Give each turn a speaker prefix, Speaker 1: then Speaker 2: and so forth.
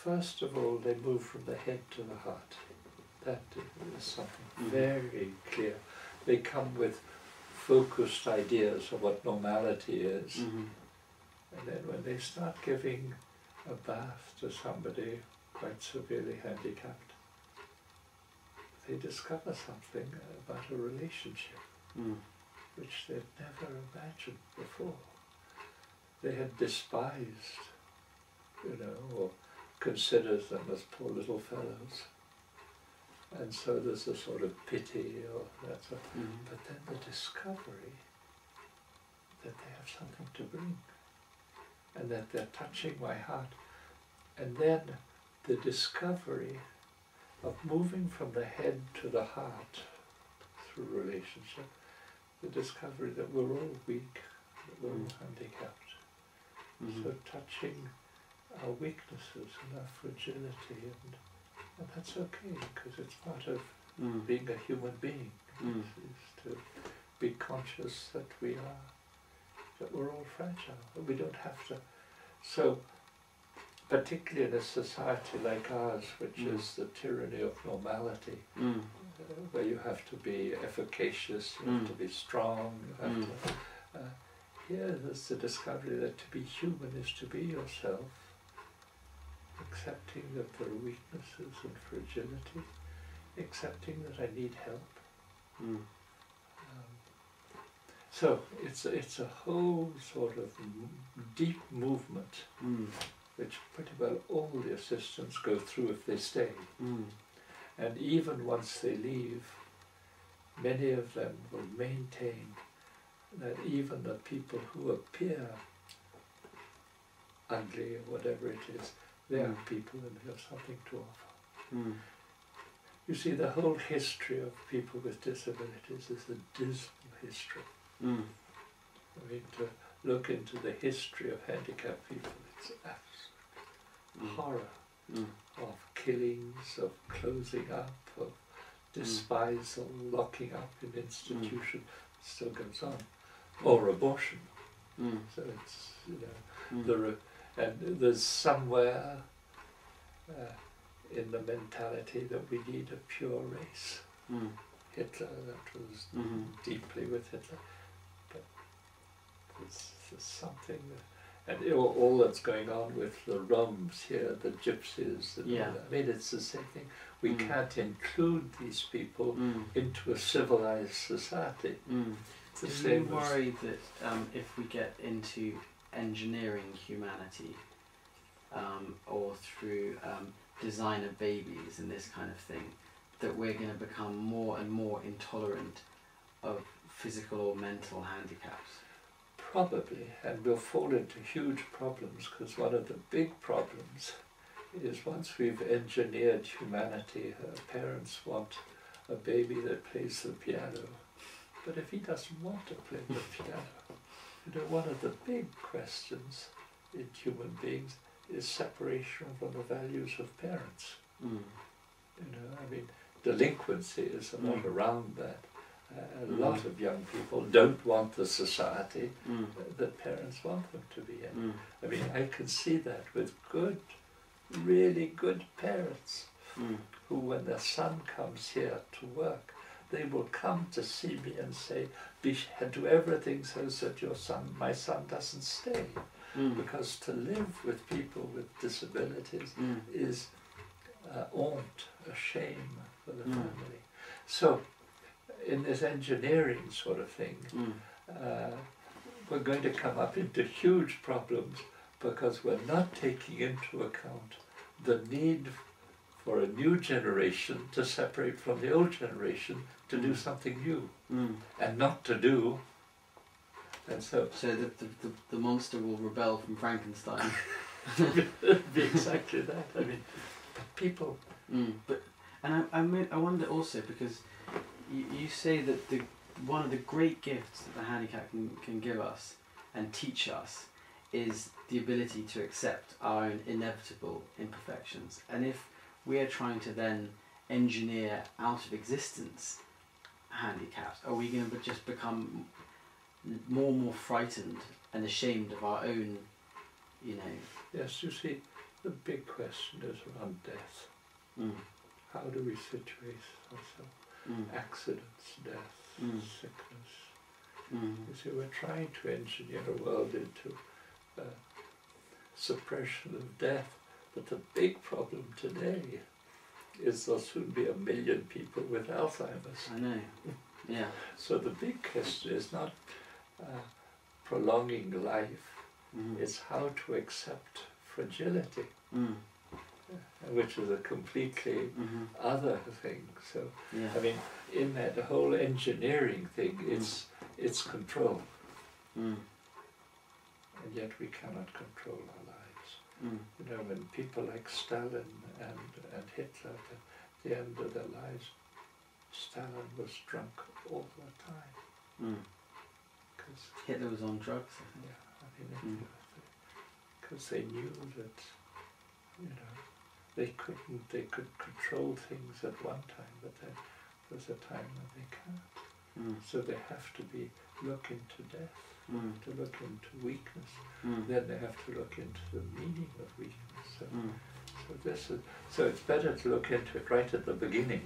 Speaker 1: first of all, they move from the head to the heart. That is something very clear. They come with focused ideas of what normality is. And then when they start giving a bath to somebody quite severely handicapped, they discover something about a relationship which they'd never imagined before. They had despised, or considered them as poor little fellows. And so there's a sort of pity or that sort of, but then the discovery that they have something to bring and that they're touching my heart. And then the discovery of moving from the head to the heart through relationship, the discovery that we're all weak, that we're all handicapped. So touching our weaknesses and our fragility, and that's okay, because it's part of being a human being, is to be conscious that we're all fragile, that we don't have to. So, particularly in a society like ours, which is the tyranny of normality, where you have to be efficacious, you have to be strong, you have to, here there's the discovery that to be human is to be yourself, accepting that there are weaknesses and fragility, accepting that I need help. So it's a whole sort of deep movement, which pretty well all the assistants go through if they stay. And even once they leave, many of them will maintain that even the people who appear ugly or whatever it is, they are people and they have something to offer. You see, the whole history of people with disabilities is a dismal history. I mean, to look into the history of handicapped people, it's absolute horror of killings, of closing up, of despisal, locking up in institution. It still goes on. Or abortion. So it's, and there's somewhere in the mentality that we need a pure race. Hitler, that was deeply with Hitler. But there's something, and all that's going on with the Roms here, the Gypsies, I mean, it's the same thing. We can't include these people into a civilized society.
Speaker 2: Do you worry that if we get into engineering humanity, or through designer babies and this kind of thing, that we're going to become more and more intolerant of physical or mental handicaps?
Speaker 1: Probably, and we'll fall into huge problems, because one of the big problems is once we've engineered humanity, parents want a baby that plays the piano. But if he doesn't want to play the piano, one of the big questions in human beings is separation from the values of parents. I mean, delinquency is a lot around that. A lot of young people don't want the society that parents want them to be in. I mean, I can see that with really good parents who, when their son comes here to work, they will come to see me and say, do everything so that my son doesn't stay. Because to live with people with disabilities is a shame for the family. So, in this engineering sort of thing, we're going to come up into huge problems because we're not taking into account the need for a new generation to separate from the old generation to do something new and not to do. And so
Speaker 2: the monster will rebel from Frankenstein.
Speaker 1: It'd be exactly that. I mean, people.
Speaker 2: I wonder also, because you say that one of the great gifts that the handicap can give us and teach us is the ability to accept our own inevitable imperfections. And if we are trying to then engineer out of existence handicaps, are we going to just become more and more frightened and ashamed of our own,
Speaker 1: Yes, you see, the big question is around death. How do we situate ourselves? Accidents, death, sickness. You see, we're trying to engineer a world into suppression of death, but the big problem today is there'll soon be 1 million people with Alzheimer's.
Speaker 2: I know. Yeah.
Speaker 1: So the big question is not prolonging life, it's how to accept fragility, which is a completely other thing. So,
Speaker 2: Yeah.
Speaker 1: I mean, in that whole engineering thing, it's control, and yet we cannot control our lives. You know, when people like Stalin and Hitler, at the end of their lives, Stalin was drunk all the time. Cause,
Speaker 2: Hitler was on drugs, I think.
Speaker 1: yeah, I mean, because they knew that, you know, they could control things at one time, but then there's a time when they can't. So they have to look into death, to look into weakness. Then they have to look into the meaning of weakness. So it's better to look into it right at the beginning.